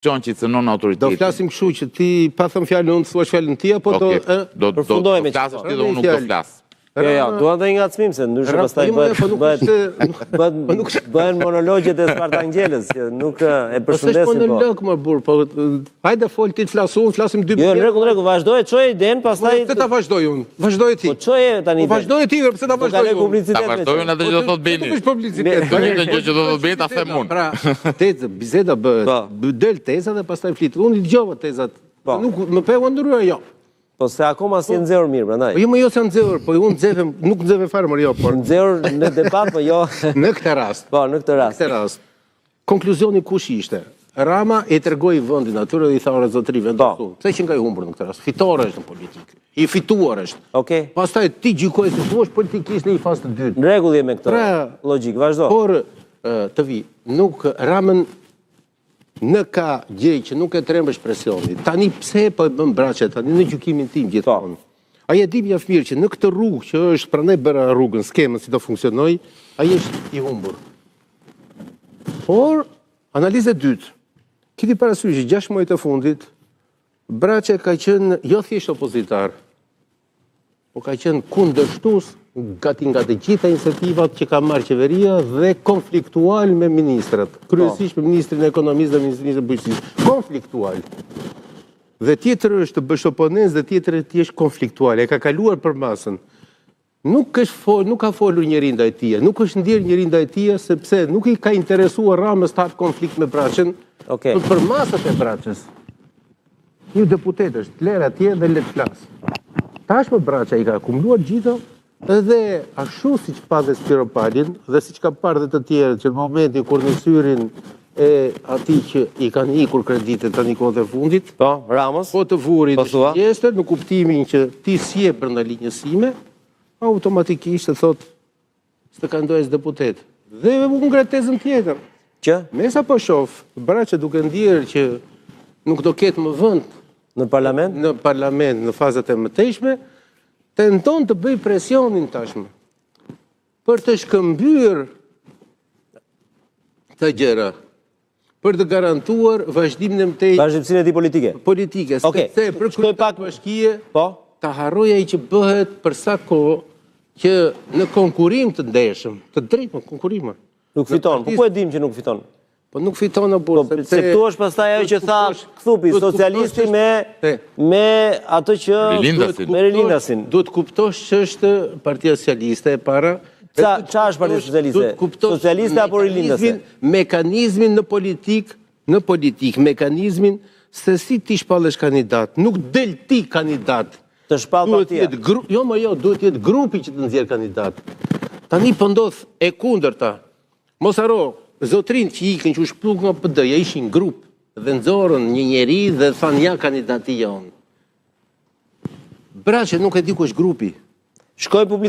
Qonë që i cënon autoritetin. Do flasim kështu që ti pa thënë fjalën unë thuash fjalën tia, po do përfundojmë me flasësh ti dhe unë nuk do flas. Jo, duan dhe nga cmim, se ndryshe pastaj bëhen monologjet e Sparta Angjelës, që nuk e përshëndesin po. Po s'është monolog më burr, po hajde fol ti të flas unë, flasim dy. Jo, në rregull, vazhdoj, çoj iden, pastaj pse ta vazhdoj unë? Vazhdoj ti. Po çoje tani. Po vazhdoj ti, pse ta vazhdoj unë? Ta vazhdoj unë atë që do thot Beni. Nuk është publicitet. Do një gjë që do thot Beni ta them unë. Pra, bizeda bëhet, del teza dhe pastaj flit. Unë i dëgjova tezat. Nuk më pe u ndryua jo. Po se akoma si nxehur mirë, prandaj. Po jo më jo se nxehur, po unë nxehëm, nuk nxehëm fare më jo, por nxehur në debat, po jo në këtë rast. Po, në këtë rast. Konkluzioni kush ishte? Rama e tregoi vendin atyre dhe i tha ora zotëri vendosu. Pse që nga i humbur në këtë rast? Fitore është në politikë. I fituar është. Okej. Pastaj ti gjykoj se thua politikisht në një fazë të dytë. Në rregull je me këtë. Logjik, vazhdo. Por të vi, nuk Ramën në ka gjej që nuk e trembësh presionit. Tani pse po e bën braçe tani në gjykimin tim gjithmonë. Ai e di mjaft mirë që në këtë rrugë që është prandaj bëra rrugën, skemën si do funksionoj, ai është i humbur. Por analizë e dytë. Kiti parasysh 6 muaj të fundit, braçe ka qenë jo thjesht opozitar, po ka qenë kundërshtues nga të gjitha iniciativat që ka marrë qeveria dhe konfliktual me ministrat. Kryesisht me ministrin e ekonomisë dhe ministrin e bujqësisë. Konfliktual. Dhe tjetër është të bësh oponenc dhe tjetër ti është konfliktual. E ka kaluar për masën. Nuk ka folur njëri ndaj tij, nuk është ndier njëri ndaj tij sepse nuk i ka interesuar Ramës të hap konflikt me Braçën. Për masat e Braçës. Një deputet është, lere atje dhe le të flas. Tashmë Braça i ka akumuluar gjitha. Edhe ashtu si që pa dhe Spiropalin, dhe si që ka parë dhe të tjerë, që në momentin kur në syrin e ati që i kanë ikur kreditet të një kohë të fundit, Ramos, po të vurit gjester, në kuptimin që ti sje për në linjësime, automatikisht të thot, së të ka ndojës deputet. Dhe unë ngretezën tjetër. Që? Mesa po shof, Braça duke ndjerë që nuk do ketë më vënd në parlament? Në parlament, në fazat e mëtejshme, tenton të bëj presionin tashmë për të shkëmbyer të gjëra, për të garantuar vazhdimin e mëtej vazhdimsinë e tij politike. Sepse për këtë pak bashkie, ta harroj ai që bëhet për sa kohë që në konkurim të ndeshëm, të drejtë konkurim. Nuk fiton, po ku e dim që nuk fiton? Po nuk fiton apo sepse këtu është pastaj ajo që tha Kthupi, socialisti me ato që me Rilindasin. Duhet kuptosh që është Partia Socialiste e para. Qa është Partia Socialiste? Socialiste apo Rilindase? Mekanizmin në politik, mekanizmin se si ti shpallesh kandidat. Nuk del ti kandidat. Të shpall partia. Jo, duhet jetë grupi që të nxjerr kandidat. Tani po ndodh e kundërta. Mos haro. Zotrin që ikën që u shpluk nga PD-ja ishin grup dhe nxorën një njeri dhe thanë ja kandidati jonë. Braçë nuk e di ku është grupi. Shkoj publicitet.